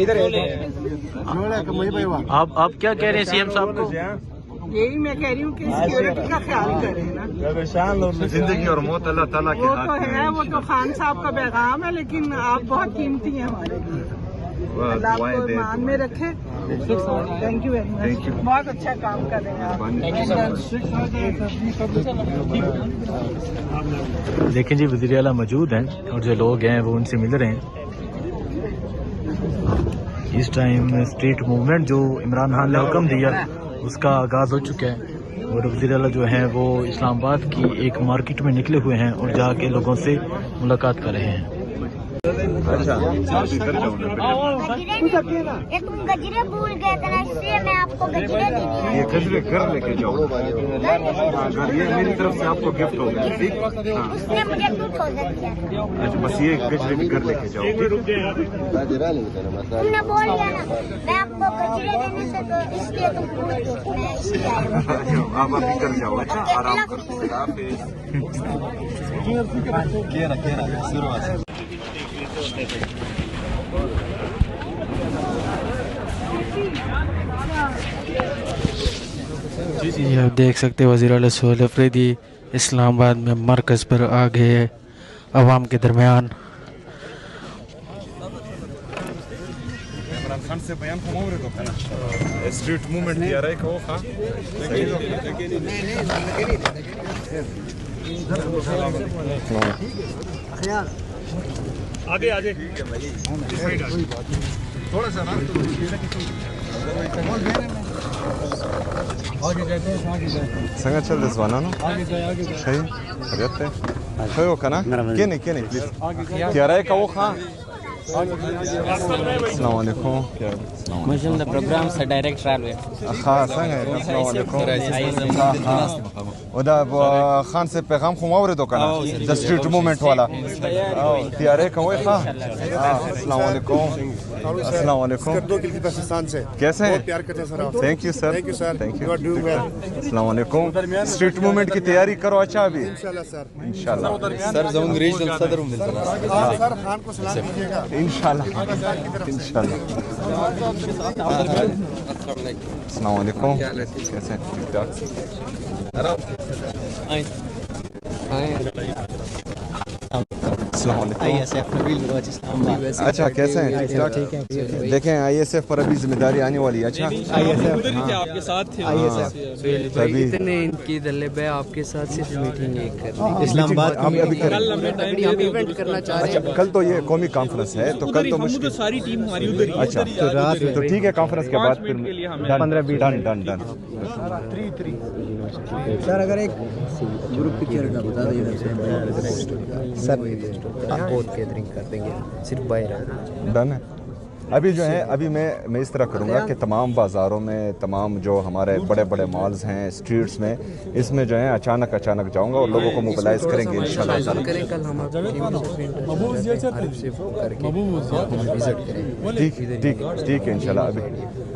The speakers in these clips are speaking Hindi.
इधर आप क्या कह रहे हैं सीएम साहब को? यही मैं कह रही हूँ कि सिक्योरिटी का ख्याल करें ना। जिंदगी और मौत अल्लाह ताला के वो हाथ तो में है, वो तो खान साहब का पैगाम है, लेकिन आप बहुत कीमती हैं हमारे लिए। अल्लाह आपको ईमान में रखे। थैंक यू वेरी मच, बहुत अच्छा काम कर रहे हैं आप। देखें जी, वज़ीर आला मौजूद हैं और जो लोग हैं वो उनसे मिल रहे हैं। इस टाइम स्ट्रीट मूवमेंट जो इमरान खान ने हुक्म दिया उसका आगाज़ हो चुका है और वज़ीर आला जो हैं वो इस्लामाबाद की एक मार्केट में निकले हुए हैं और जाके लोगों से मुलाकात कर रहे हैं। अच्छा, एक गजरे भूल गए थे ना, इसलिए मैं आपको गजरे देने आई। ये गजरे घर लेके जाओ। ये मेरी तरफ से आपको गिफ्ट होगा, ठीक? उसने मुझे 2000 दिया। अच्छा, बस ये गजरे भी घर लेके जाओ। तुमने बोल दिया ना मैं आपको गजरे देने से, तो इसलिए तुम पूछ दो, मैं इसलिए आई हूँ। आप अभी कर जाओ। अच्छा, आराम करो। जी आप देख सकते हैं वज़ीर आला सोहेल अफरीदी इस्लामाबाद में मरकज़ पर आ गए अवाम के दरमियान। इमरान खान से बयान को मोहरे दो करना स्ट्रीट मूवमेंट दिया रहे को हां आगे आगे थोड़ा सा ना संगा चल दस वाना नो सही रहते खयो कना केने केने प्लीज क्या रहे का वो खां अस्सलाम वालेकुम मुझे प्रोग्राम से डायरेक्ट ट्रैवल हाँ संग है अस्सलाम वालेकुम उदा खान से पैगाम खुमावरे दो करना द स्ट्रीट मूवमेंट वाला तैयार है कौन खा अस्सलाम वालेकुम अस्सलाम वालेकुम पाकिस्तान से कैसे हैं? प्यार करते हैं सर आप। Thank you sir, thank you well. अस्सलाम वालेकुम। स्ट्रीट मूवमेंट की तैयारी करो अच्छा अभी इंशाल्लाह सर, इंशाल्लाह सर जंग रीजनल सदर सर खान को सलाम दीजिएगा इंशाल्लाह इंशाल्लाह। अस्सलाम वालेकुम, कैसे हैं? ठीक ठाक। अच्छा कैसे हैं? ठीक ठाक। देखें ISF पर अभी जिम्मेदारी आने वाली है। अच्छा आपके साथ थे अभी इतने इनकी दल्ले बे आपके साथ सिर्फ मीटिंग एक कर इस्लामाबाद अभी हम इवेंट करना चाह रहे अच्छा कल तो ये कौमी कॉन्फ्रेंस है तो कल तो मुश्किल सारी टीम हमारी उधर ही अच्छा तो ठीक है कॉन्फ्रेंस के बाद फिर 15-20 डन डन डन। सर अगर एक ग्रुप पिक्चर का बता दो सर बहुत गैदरिंग कर देंगे सिर्फ बाहर डन है। अभी जो है अभी मैं इस तरह करूँगा कि तमाम बाज़ारों में तमाम जो हमारे बड़े बड़े मॉल्स हैं स्ट्रीट्स में इसमें जो है अचानक जाऊँगा और लोगों को मोबिलाइज करेंगे इंशाल्लाह। ठीक है इंशाल्लाह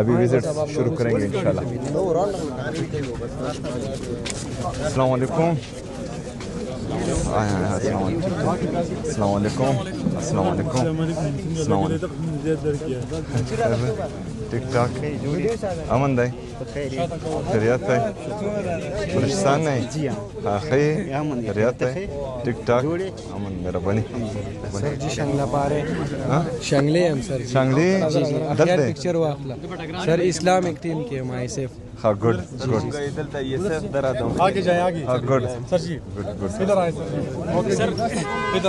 अभी विजिट शुरू करेंगे इंशाल्लाह। अस्सलाम वालेकुम। अस्सलाम वालेकुम। अस्सलाम वालेकुम। अस्सलाम वालेकुम। ठीक ठाक अमन दाई खैरियत है परेशान नहीं हाँ खैरियत है ठीक ठाक अमन मेरा बनी सर जी शंगला पारे शंगले हम सर शंगली पिक्चर हुआ सर इस्लामिक टीम के हम ISF हाँ गुड गुड आगे जाए आगे हाँ गुड सर जी गुड इधर आए सर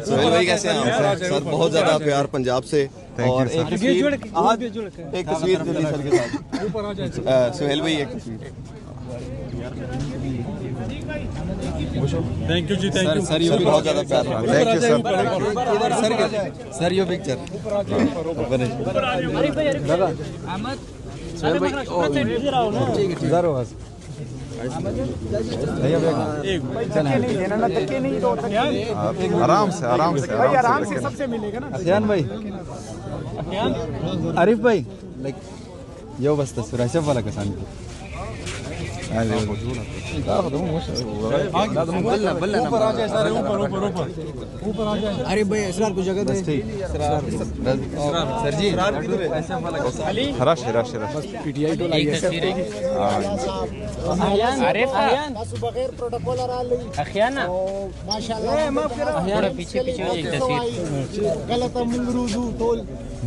सुहेल भाई कैसे हैं आप? सर बहुत ज्यादा प्यार पंजाब से और एक तस्वीर दिल्ली सर के साथ सुहेल भाई एक तस्वीर थैंक यू जी थैंक यू सर ये बहुत ज्यादा प्यार थैंक यू सर सर ये पिक्चर आराम से सबसे मिलेगा ना अखियान भाई आरिफ भाई लाइक यो बस तस्वीर ऐसे वाला कसान अरे भाई इसरार को जगह दे सर जी हराश पीटीआई तो लाई है अखियाना माशाल्लाह पीछे पीछे एक तस्वीर गलत मंगरूजू तोल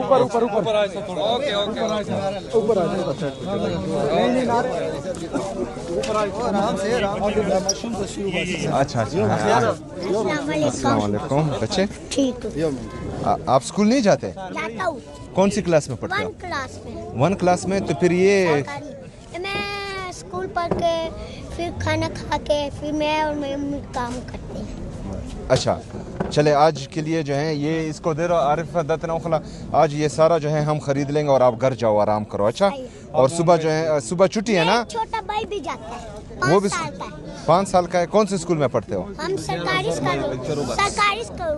ऊपर ऊपर ऊपर ओके ओके ऊपर आ जाओ नहीं आराम से मशरूम से शुरू अच्छा अस्सलाम वालेकुम बच्चे ठीक आप स्कूल नहीं जाते जाता हूँ कौन सी क्लास में पढ़ते हो 1 क्लास में तो फिर ये मैं स्कूल पढ़ के फिर खाना खा के फिर मैं और मेरी मम्मी काम करते हैं अच्छा चले आज के लिए जो है ये इसको दे रहा आरिफ दतनौखला आज ये सारा जो है हम खरीद लेंगे और आप घर जाओ आराम करो अच्छा और सुबह जो है सुबह छुट्टी है ना छोटा भाई भी जाता है वो भी 5 साल का है 5 साल का है कौन से स्कूल में पढ़ते हो हम सरकारी स्कूल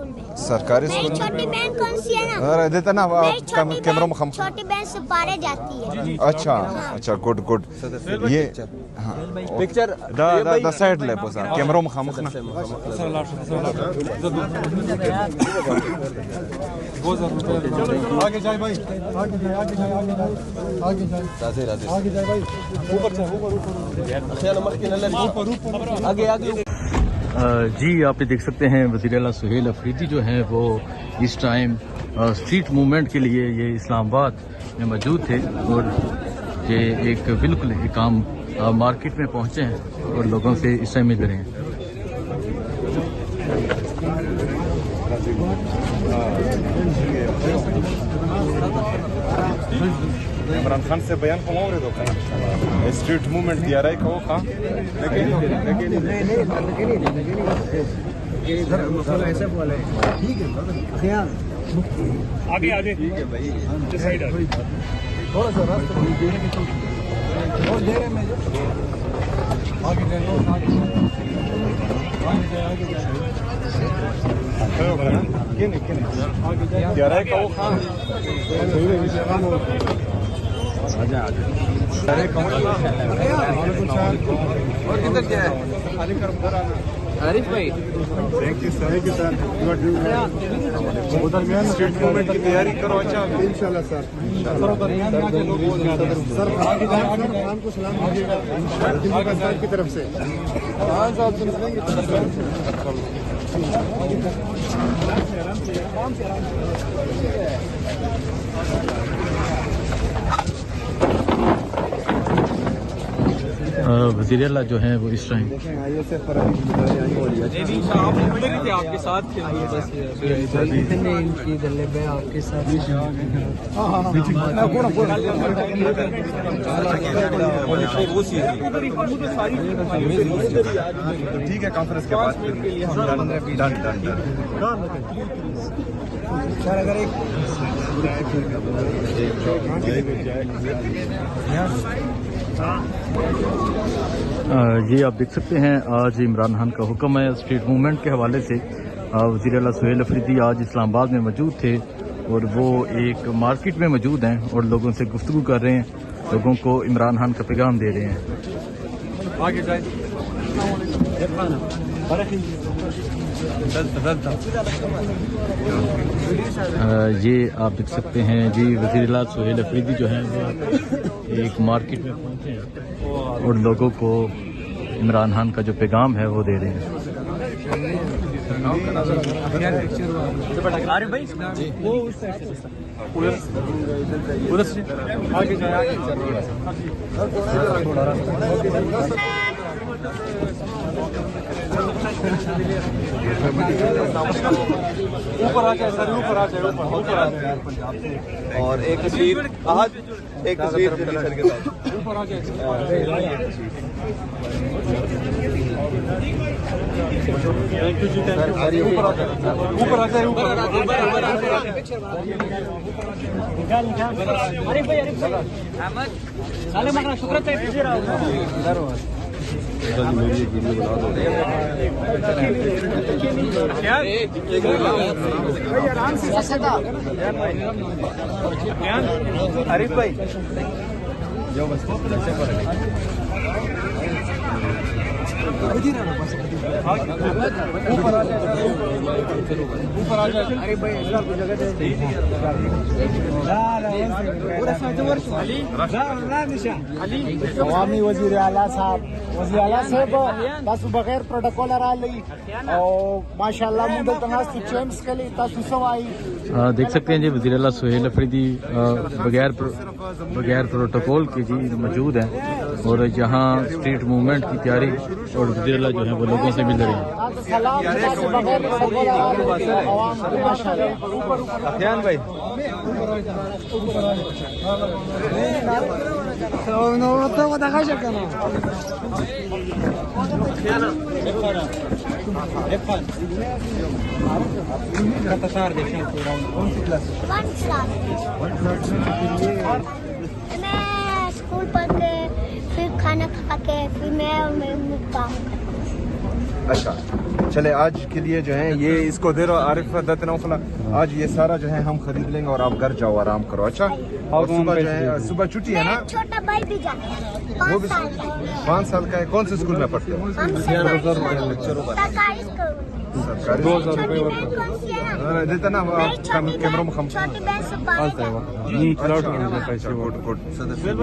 में सरकारी मेरी स्कूल छोटी बहन कौन सी है ना अरे देता ना मेरी कैमरा में छोटी बहन से पारे जाती है अच्छा अच्छा गुड गुड ये पिक्चर द साइड ले बोसा कैमरा में खामखना आगे जाए भाई आगे जाए भाई ऊपर जी आप ये देख सकते हैं वज़ीर आला सुहेल अफरीदी जो हैं वो इस टाइम स्ट्रीट मूवमेंट के लिए ये इस्लामाबाद में मौजूद थे और ये एक बिल्कुल एक आम मार्केट में पहुंचे हैं और लोगों से इस टाइम मिल रहे हैं। इमरान खान से बयान को और दो स्ट्रीट मूवमेंट तैयारी को का ऐसे बोले ठीक है आगे आगे ठीक है भाई साइड थोड़ा सा रास्ता और दे रहे मैं आगे तैयारी को का और किधर क्या है आरिफ भाई थैंक यू सर उधर में स्ट्रीट मूवमेंट की तैयारी करो अच्छा इंशाल्लाह सर सर आगे खान को सलाम दीजिएगा इंशाल्लाह की तरफ से खान साहब वज़ीर आला जो हैं वो इस टाइम आपके साथ आपके साथ ठीक है कॉन्फ्रेंस के बाद अगर एक ये आप देख सकते हैं आज इमरान खान का हुक्म है स्ट्रीट मूवमेंट के हवाले से वज़ीर आला सुहेल अफरीदी आज इस्लामाबाद में मौजूद थे और वो एक मार्केट में मौजूद हैं और लोगों से गुफ्तगू कर रहे हैं लोगों को इमरान खान का पैगाम दे रहे हैं। आगे जाए ये आप देख सकते हैं जी वज़ीर आला सुहेल अफरीदी जो हैं वो एक मार्केट में पहुंचे हैं और लोगों को इमरान खान का जो पैगाम है वो दे रहे हैं। आरिफ भाई वो उस साइड से उधर से आगे जाए ऊपर आ जाए सर ऊपर आ जाए ऊपर आ जाए और एक तस्वीर जल्दी सर के साथ ऊपर आ जाए थैंक यू जी थैंक यू ऊपर आ जाए ऊपर अरे भाई अहमद साले मगरा शुक्र आरिफ भाई ऊपर आ जाए अरे भाई अवामी वजीर आला साहब बस बगैर प्रोटोकॉल आ रही और माशाल्लाह मुझे तनास चेम्स के लिए देख सकते हैं जी वज़ीर आला सुहेल अफरीदी बगैर प्रोटोकॉल के जी मौजूद हैं और यहाँ स्ट्रीट मूवमेंट की तैयारी और वज़ीर आला जो है वो लोगों से मिल रहे हैं। अफियान भाई मैं स्कूल पढ़ के फिर खाना खा के फिर मैं और मेरी काम करती हूँ। अच्छा चले आज के लिए जो है ये इसको दे रहा आरिफ दत्तनौखला आज ये सारा जो है हम खरीद लेंगे और आप घर जाओ आराम करो। अच्छा और सुबह जो है सुबह छुट्टी है ना। छोटा भाई भी जाता है 5 साल का है। कौन से स्कूल में पढ़ते हो? सरकारी 2000 रुपये देता ना कैमरों में हम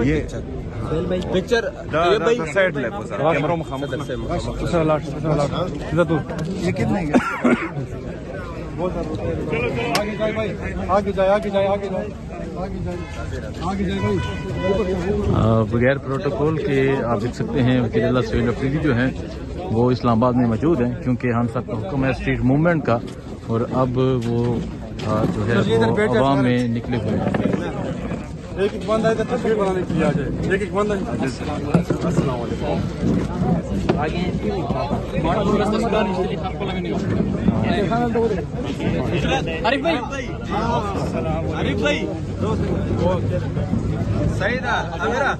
ये पिक्चर साइड ले कैमरों में ये कितने आगे जाए बगैर प्रोटोकॉल के आप देख सकते हैं वज़ीर आला सुहेल अफरीदी जो हैं वो इस्लामाबाद में मौजूद हैं क्योंकि हम सब का हुक्म है स्ट्रीट मूवमेंट का और अब वो जो है वो अवाम में निकले हुए हैं। एक बंदा है तस्वीर बनाने के लिए आ जाए। एक बंदा आरिफ भाई सही था मेरा